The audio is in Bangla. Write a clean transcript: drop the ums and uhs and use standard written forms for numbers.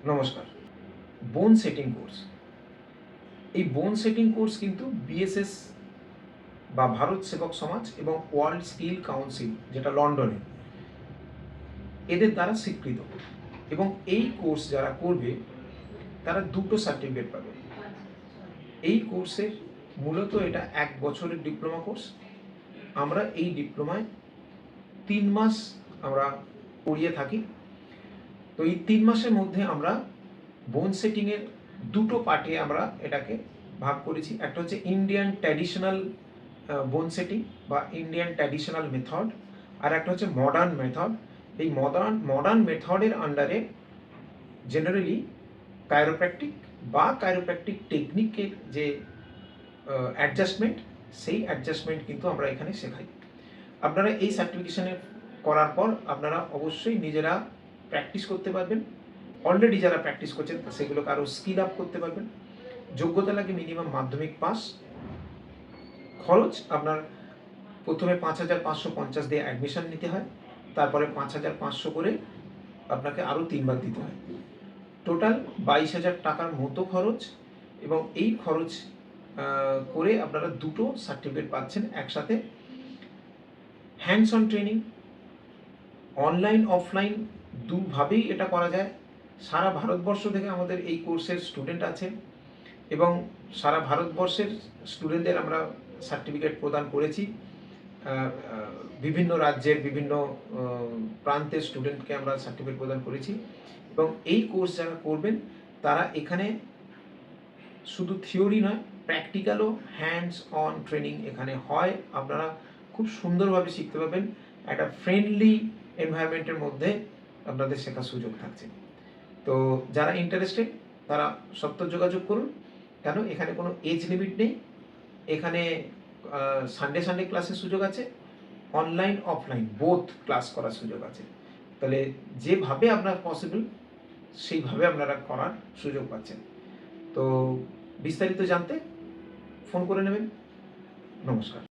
নমস্কার। বোন সেটিং কোর্স, এই বোন সেটিং কোর্স কিন্তু বিএসএস বা ভারত সেবক সমাজ এবং ওয়ার্ল্ড স্কিল কাউন্সিল, যেটা লন্ডনে, এদের দ্বারা স্বীকৃত। এবং এই কোর্স যারা করবে তারা দুটো সার্টিফিকেট পাবে। এই কোর্সের মূলত এটা 1 বছরের ডিপ্লোমা কোর্স। আমরা এই ডিপ্লোমায় 3 মাস আমরা পড়িয়ে থাকি। তো এই 3 মাসের মধ্যে আমরা বোন সেটিংয়ের দুটো পার্টে আমরা এটাকে ভাগ করেছি। একটা হচ্ছে ইন্ডিয়ান ট্র্যাডিশনাল বোন সেটিং বা ইন্ডিয়ান ট্র্যাডিশনাল মেথড, আর একটা হচ্ছে মডার্ন মেথড। এই মডার্ন মেথডের আন্ডারে জেনারেলি কায়োপ্র্যাকটিক বা কায়োপ্র্যাকটিক টেকনিকের যে অ্যাডজাস্টমেন্ট, সেই অ্যাডজাস্টমেন্ট কিন্তু আমরা এখানে শেখাই। আপনারা এই সার্টিফিকেশনে করার পর আপনারা অবশ্যই নিজেরা প্র্যাকটিস করতে পারবেন। অলরেডি যারা প্র্যাকটিস করছেন সেগুলোকে আরও স্কিল আপ করতে পারবেন। যোগ্যতা লাগে মিনিমাম মাধ্যমিক পাস। খরচ আপনার প্রথমে 5,550 দিয়ে অ্যাডমিশন নিতে হয়, তারপরে 5,500 করে আপনাকে আরও 3বার দিতে হয়। টোটাল 22,000 টাকার মতো খরচ। এবং এই খরচ করে আপনারা দুটো সার্টিফিকেট পাচ্ছেন একসাথে। Hands on training, online offline দুভাবেই এটা করা যায়। সারা ভারতবর্ষ থেকে আমাদের এই কোর্সের স্টুডেন্ট আছে এবং সারা ভারতবর্ষের স্টুডেন্টদের আমরা সার্টিফিকেট প্রদান করেছি। বিভিন্ন রাজ্যের বিভিন্ন প্রান্তের স্টুডেন্টকে আমরা সার্টিফিকেট প্রদান করেছি। এবং এই কোর্স যারা করবেন তারা এখানে শুধু থিওরি নয়, প্র্যাকটিক্যালও হ্যান্ডস অন ট্রেনিং এখানে হয়। আপনারা খুব সুন্দরভাবে শিখতে পারবেন। একটা ফ্রেন্ডলি এনভায়রনমেন্টের মধ্যে আপনাদের শেখার সুযোগ থাকছে। তো যারা ইন্টারেস্টেড তারা সত্ত্বর যোগাযোগ করুন। কেন, এখানে কোনো এজ লিমিট নেই। এখানে সানডে ক্লাসের সুযোগ আছে, অনলাইন অফলাইন বোথ ক্লাস করার সুযোগ আছে। তাহলে যেভাবে আপনার পসিবল সেইভাবে আপনারা করার সুযোগ পাচ্ছেন। তো বিস্তারিত জানতে ফোন করে নেবেন। নমস্কার।